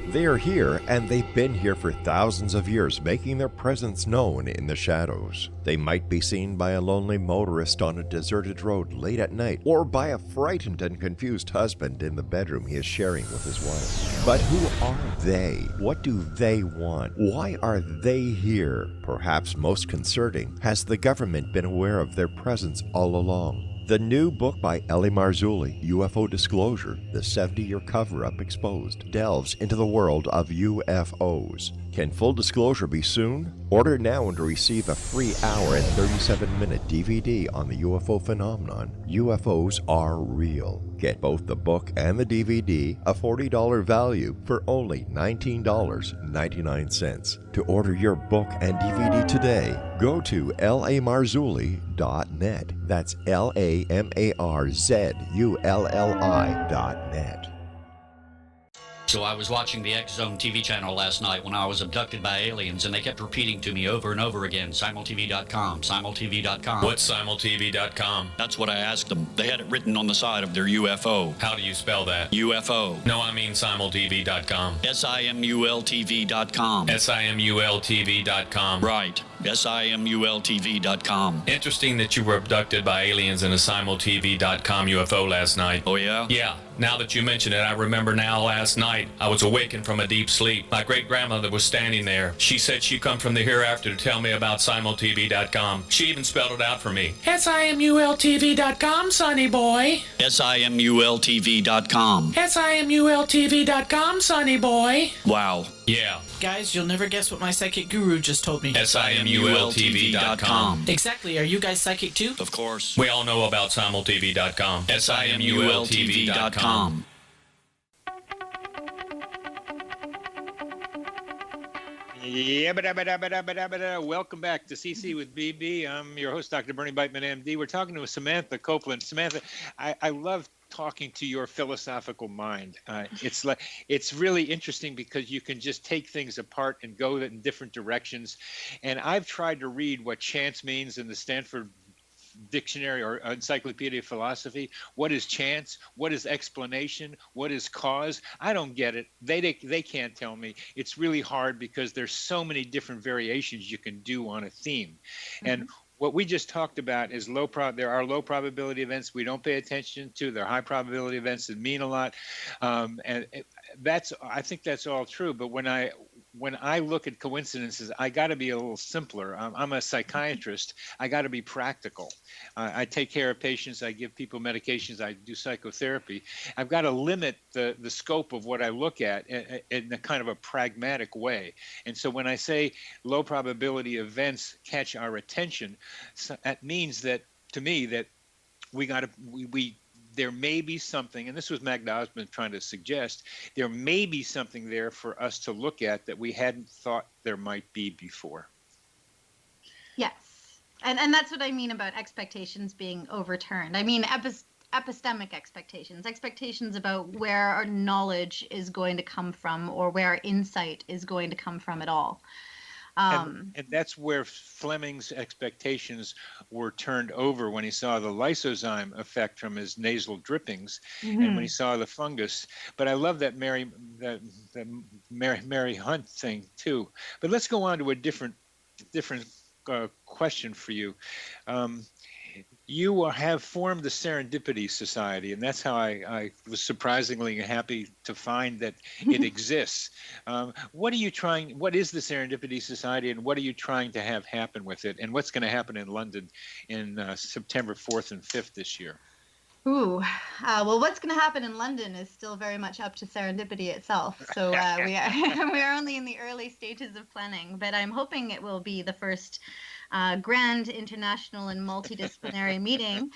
They are here, and they've been here for thousands of years, making their presence known in the shadows. They might be seen by a lonely motorist on a deserted road late at night, or by a frightened and confused husband in the bedroom he is sharing with his wife. But who are they? What do they want? Why are they here? Perhaps most concerning, has the government been aware of their presence all along? The new book by Ellie Marzulli, UFO Disclosure, the 70-year cover-up exposed, delves into the world of UFOs. Can full disclosure be soon? Order now and receive a free hour and 37-minute DVD on the UFO phenomenon. UFOs are real. Get both the book and the DVD, a $40 value, for only $19.99. To order your book and DVD today, go to lamarzulli.net. That's LAMARZULLI.net. So I was watching the X Zone TV channel last night when I was abducted by aliens, and they kept repeating to me over and over again, simultv.com, simultv.com. What's simultv.com? That's what I asked them. They had it written on the side of their UFO. How do you spell that? UFO. No, I mean simultv.com. simultv.com. simultv.com. Right. simultv.com. Interesting that you were abducted by aliens in a simultv.com UFO last night. Oh, yeah? Yeah. Now that you mention it, I remember now last night I was awakened from a deep sleep. My great-grandmother was standing there. She said she come from the hereafter to tell me about simultv.com. She even spelled it out for me. simultv.com, sonny boy. simultv.com. simultv.com, sonny boy. Wow. Yeah. Guys, you'll never guess what my psychic guru just told me. simultv.com. Exactly. Are you guys psychic too? Of course. We all know about simultv.com. simultv.com. Welcome back to CC with BB. I'm your host, Dr. Bernie Beitman, MD. We're talking to Samantha Copeland. Samantha, I love talking to your philosophical mind. It's really interesting because you can just take things apart and go in different directions. And I've tried to read what chance means in the Stanford Dictionary or Encyclopedia of Philosophy. What is chance? What is explanation? What is cause? I don't get it. They can't tell me. It's really hard because there's so many different variations you can do on a theme. Mm-hmm. And what we just talked about is there are low probability events we don't pay attention to. There are high probability events that mean a lot. I think that's all true. But when I look at coincidences, I got to be a little simpler. I'm a psychiatrist. I got to be practical. I take care of patients. I give people medications. I do psychotherapy. I've got to limit the scope of what I look at in a kind of a pragmatic way. And so when I say low probability events catch our attention, that means that, to me, that there may be something, and this was Magda Osmond trying to suggest, there may be something there for us to look at that we hadn't thought there might be before. Yes. And that's what I mean about expectations being overturned. I mean epistemic expectations about where our knowledge is going to come from or where our insight is going to come from at all. And that's where Fleming's expectations were turned over when he saw the lysozyme effect from his nasal drippings, mm-hmm. and when he saw the fungus. But I love that Mary Hunt thing too. But let's go on to a different question for you. You have formed the Serendipity Society, and that's how I was surprisingly happy to find that it exists. What is the Serendipity Society, and what are you trying to have happen with it, and what's going to happen in London in September 4th and 5th this year? Well, what's going to happen in London is still very much up to Serendipity itself. So we are only in the early stages of planning, but I'm hoping it will be the first grand international and multidisciplinary meeting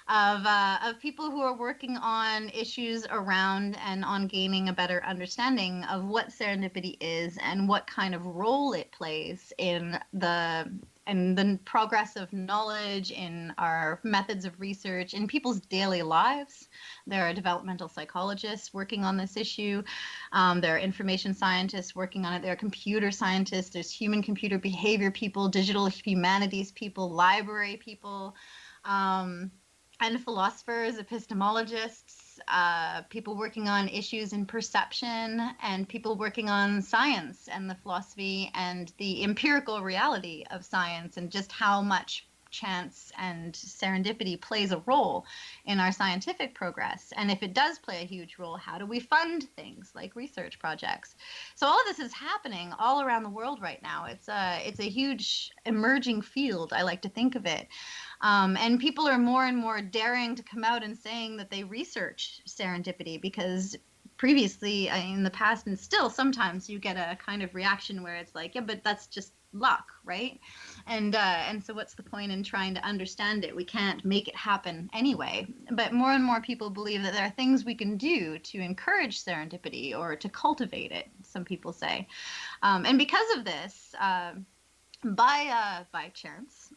of people who are working on issues around and on gaining a better understanding of what serendipity is and what kind of role it plays in the progress of knowledge, in our methods of research, in people's daily lives. There are developmental psychologists working on this issue. There are information scientists working on it. There are computer scientists. There's human-computer behavior people, digital humanities people, library people, and philosophers, epistemologists, people working on issues in perception, and people working on science and the philosophy and the empirical reality of science, and just how much chance and serendipity plays a role in our scientific progress. And if it does play a huge role, how do we fund things like research projects? So all of this is happening all around the world right now. It's a huge emerging field, I like to think of it. And people are more and more daring to come out and saying that they research serendipity, because previously in the past, and still sometimes, you get a kind of reaction where it's like, yeah, but that's just luck, right? And so what's the point in trying to understand it? We can't make it happen anyway. But more and more people believe that there are things we can do to encourage serendipity or to cultivate it, some people say. And because of this, By chance,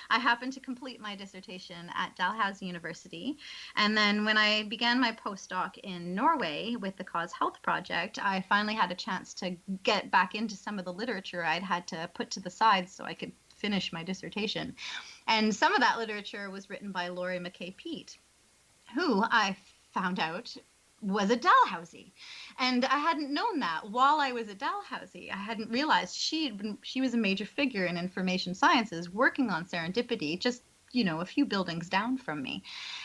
I happened to complete my dissertation at Dalhousie University. And then when I began my postdoc in Norway with the Cause Health Project, I finally had a chance to get back into some of the literature I'd had to put to the side so I could finish my dissertation. And some of that literature was written by Laurie McKay Peat, who I found out was at Dalhousie. And I hadn't known that while I was at Dalhousie. I hadn't realized she was a major figure in information sciences working on serendipity, just a few buildings down from me.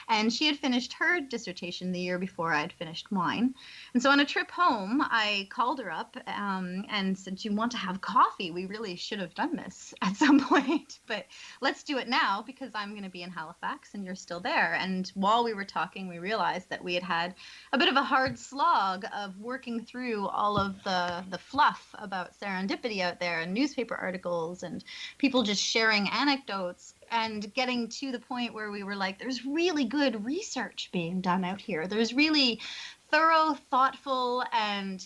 And she had finished her dissertation the year before I had finished mine. And so on a trip home, I called her up and said, "Do you want to have coffee? We really should have done this at some point, but let's do it now because I'm going to be in Halifax and you're still there." And while we were talking, we realized that we had a bit of a hard slog of working through all of the fluff about serendipity out there and newspaper articles and people just sharing anecdotes and getting to the point where we were like, there's really good research being done out here. There's really thorough, thoughtful, and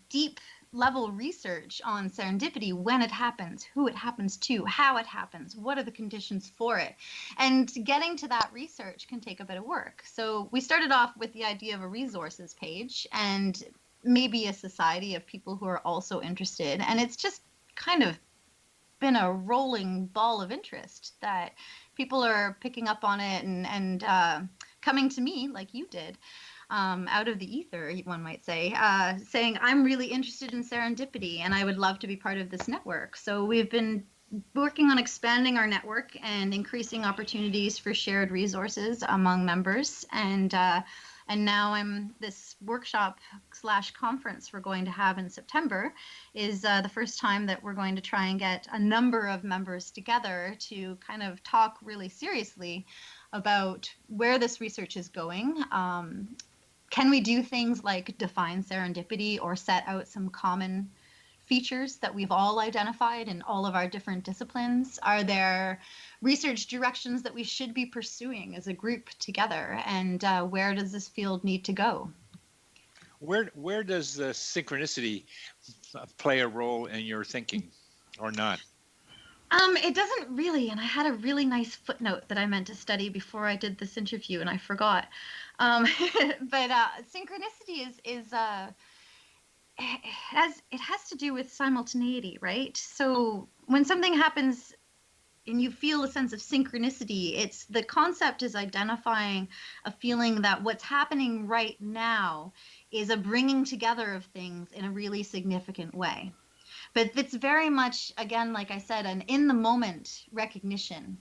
deep level research on serendipity, when it happens, who it happens to, how it happens, what are the conditions for it. And getting to that research can take a bit of work. So we started off with the idea of a resources page and maybe a society of people who are also interested. And it's just kind of been a rolling ball of interest that people are picking up on it and coming to me like you did, out of the ether, one might say, saying, "I'm really interested in serendipity and I would love to be part of this network." So we've been working on expanding our network and increasing opportunities for shared resources among members. And now this workshop / conference we're going to have in September is the first time that we're going to try and get a number of members together to kind of talk really seriously about where this research is going. Can we do things like define serendipity or set out some common features that we've all identified in all of our different disciplines? Are there research directions that we should be pursuing as a group together? And where does this field need to go? Where does the synchronicity play a role in your thinking, or not? It doesn't really, and I had a really nice footnote that I meant to study before I did this interview, and I forgot. But synchronicity is it has to do with simultaneity, right? So when something happens and you feel a sense of synchronicity, it's the concept is identifying a feeling that what's happening right now is a bringing together of things in a really significant way. But it's very much, again, like I said, an in the moment recognition.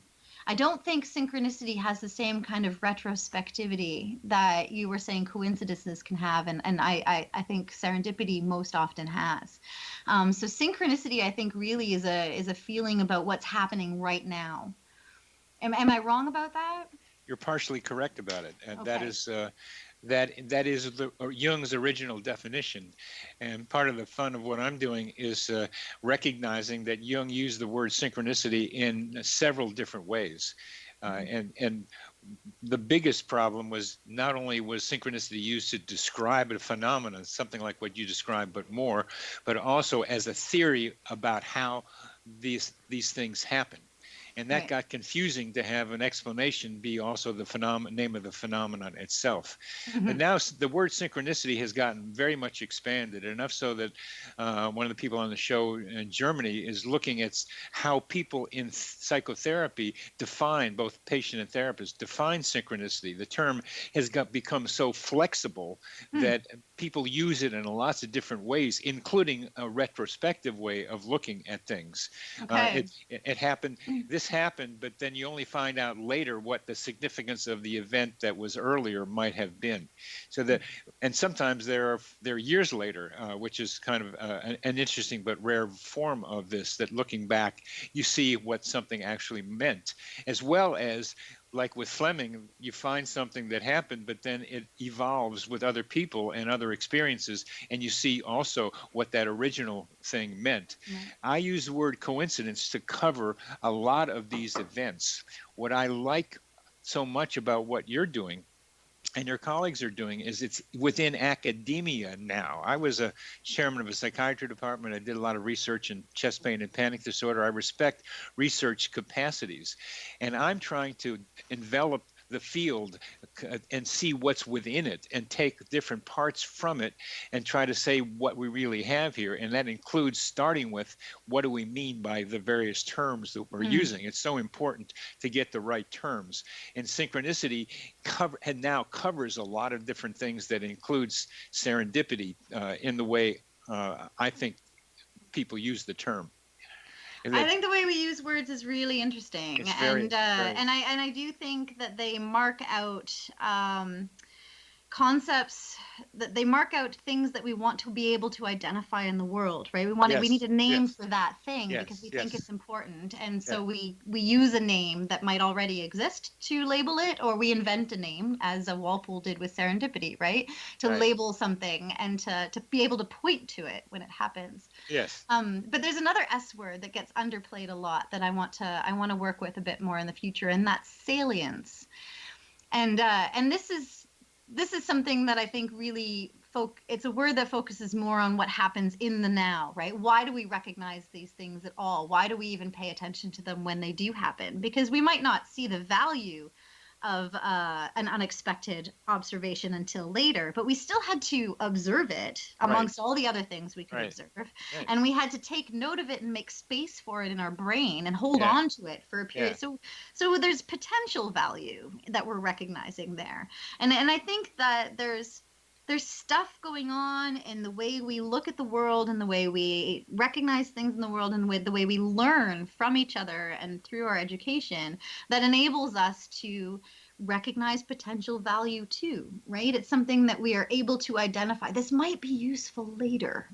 I don't think synchronicity has the same kind of retrospectivity that you were saying coincidences can have, and I think serendipity most often has. So synchronicity, I think, really is a feeling about what's happening right now. Am I wrong about that? You're partially correct about it, and Okay. that is Jung's original definition. And part of the fun of what I'm doing is recognizing that Jung used the word synchronicity in several different ways. And the biggest problem was not only was synchronicity used to describe a phenomenon, something like what you described, but more, but also as a theory about how these things happen. And that Right. got confusing to have an explanation be also the name of the phenomenon itself. But now the word synchronicity has gotten very much expanded, enough so that one of the people on the show in Germany is looking at how people in psychotherapy define, both patient and therapist, define synchronicity. The term has become so flexible that people use it in lots of different ways, including a retrospective way of looking at things. Okay. It happened. This happened, but then you only find out later what the significance of the event that was earlier might have been. So that, and sometimes they're years later, which is kind of an interesting but rare form of this. That looking back, you see what something actually meant, as well as, like with Fleming, you find something that happened, but then it evolves with other people and other experiences, and you see also what that original thing meant. I use the word coincidence to cover a lot of these events. What I like so much about what you're doing and your colleagues are doing is it's within academia now. I was a chairman of a psychiatry department. I did a lot of research in chest pain and panic disorder. I respect research capacities, and I'm trying to envelop the field and see what's within it and take different parts from it and try to say what we really have here. And that includes starting with what do we mean by the various terms that we're using. It's so important to get the right terms. And synchronicity now covers a lot of different things that includes serendipity in the way I think people use the term. I think the way we use words is really interesting, and I do think that they mark out concepts, that they mark out things that we want to be able to identify in the world, right? We need a name for that thing because we think it's important, and so we use a name that might already exist to label it, or we invent a name, as Walpole did with serendipity, right? To label something and to be able to point to it when it happens. Yes. But there's another S word that gets underplayed a lot that I want to work with a bit more in the future, and that's salience. And this is something that I think really it's a word that focuses more on what happens in the now, right? Why do we recognize these things at all? Why do we even pay attention to them when they do happen? Because we might not see the value of an unexpected observation until later, but we still had to observe it amongst all the other things we could observe. Right. And we had to take note of it and make space for it in our brain and hold on to it for a period. So there's potential value that we're recognizing there. And I think that there's stuff going on in the way we look at the world and the way we recognize things in the world and the way we learn from each other and through our education that enables us to recognize potential value too, right? It's something that we are able to identify. This might be useful later,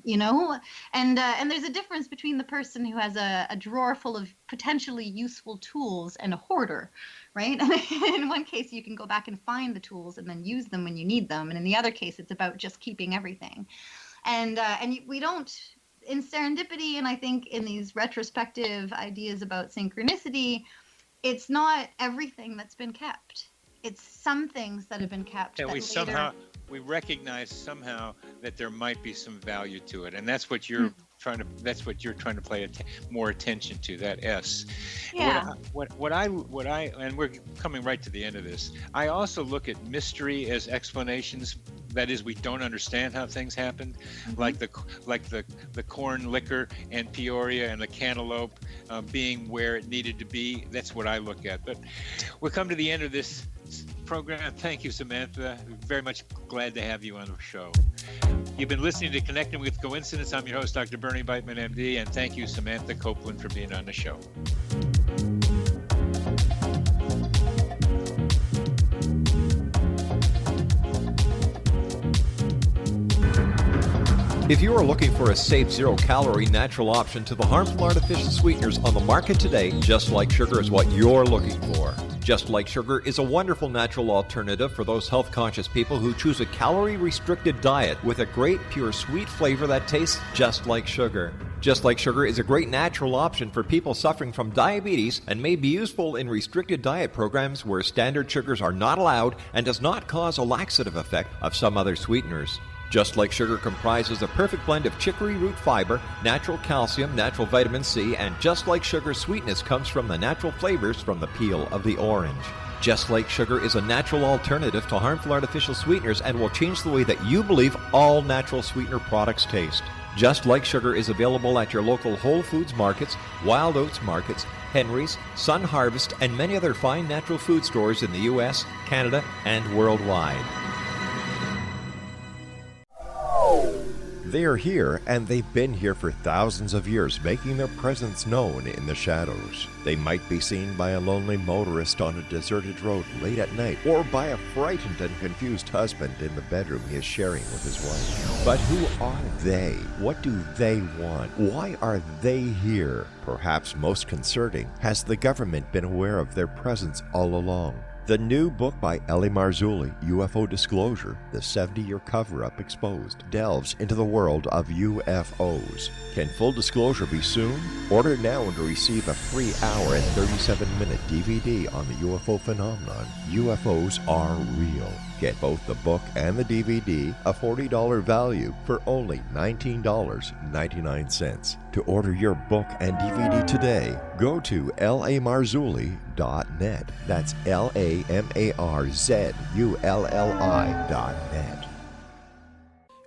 and there's a difference between the person who has a drawer full of potentially useful tools and a hoarder, right? And in one case, you can go back and find the tools and then use them when you need them. And in the other case, it's about just keeping everything. And we don't, in serendipity, and I think in these retrospective ideas about synchronicity, it's not everything that's been kept. It's some things that have been kept. And we recognize somehow that there might be some value to it. And that's what you're trying to pay more attention to, that S. Yeah. What I and we're coming right to the end of this. I also look at mystery as explanations. That is, we don't understand how things happened, like the corn liquor and Peoria and the cantaloupe being where it needed to be. That's what I look at. But we'll come to the end of this program. Thank you, Samantha. Very much glad to have you on the show. You've been listening to Connecting with Coincidence. I'm your host, Dr. Bernie Beitman, MD, and thank you, Samantha Copeland, for being on the show. If you are looking for a safe, zero-calorie natural option to the harmful artificial sweeteners on the market today, Just Like Sugar is what you're looking for. Just Like Sugar is a wonderful natural alternative for those health-conscious people who choose a calorie-restricted diet with a great, pure, sweet flavor that tastes just like sugar. Just Like Sugar is a great natural option for people suffering from diabetes and may be useful in restricted diet programs where standard sugars are not allowed and does not cause a laxative effect of some other sweeteners. Just Like Sugar comprises a perfect blend of chicory root fiber, natural calcium, natural vitamin C, and Just Like Sugar's sweetness comes from the natural flavors from the peel of the orange. Just Like Sugar is a natural alternative to harmful artificial sweeteners and will change the way that you believe all natural sweetener products taste. Just Like Sugar is available at your local Whole Foods markets, Wild Oats markets, Henry's, Sun Harvest, and many other fine natural food stores in the U.S., Canada, and worldwide. They are here, and they've been here for thousands of years, making their presence known in the shadows. They might be seen by a lonely motorist on a deserted road late at night, or by a frightened and confused husband in the bedroom he is sharing with his wife. But who are they? What do they want? Why are they here? Perhaps most concerning, has the government been aware of their presence all along? The new book by Ellie Marzulli, UFO Disclosure, the 70-year cover-up exposed, delves into the world of UFOs. Can full disclosure be soon? Order now and receive a free hour and 37-minute DVD on the UFO phenomenon. UFOs are real. Get both the book and the DVD, a $40 value, for only $19.99. To order your book and DVD today, go to lamarzulli.net. That's LAMARZULLI.net.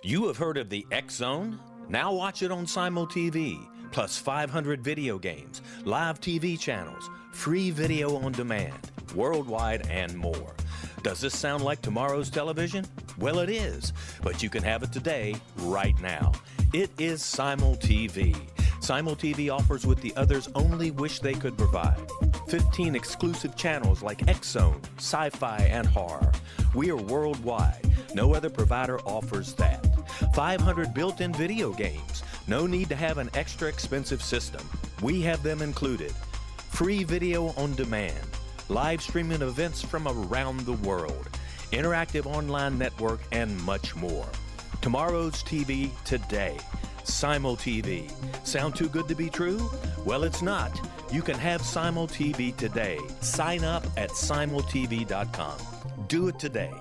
You have heard of the X Zone? Now watch it on Simul TV, plus 500 video games, live TV channels, free video on demand, worldwide, and more. Does this sound like tomorrow's television? Well, it is, but you can have it today, right now. It is Simul TV. Simul TV offers what the others only wish they could provide. 15 exclusive channels like X Zone, sci-fi, and horror. We are worldwide. No other provider offers that. 500 built-in video games. No need to have an extra expensive system. We have them included. Free video on demand. Live streaming events from around the world. Interactive online network, and much more. Tomorrow's TV today. Simul TV. Sound too good to be true? Well, it's not. You can have Simul TV today. Sign up at simultv.com. Do it today.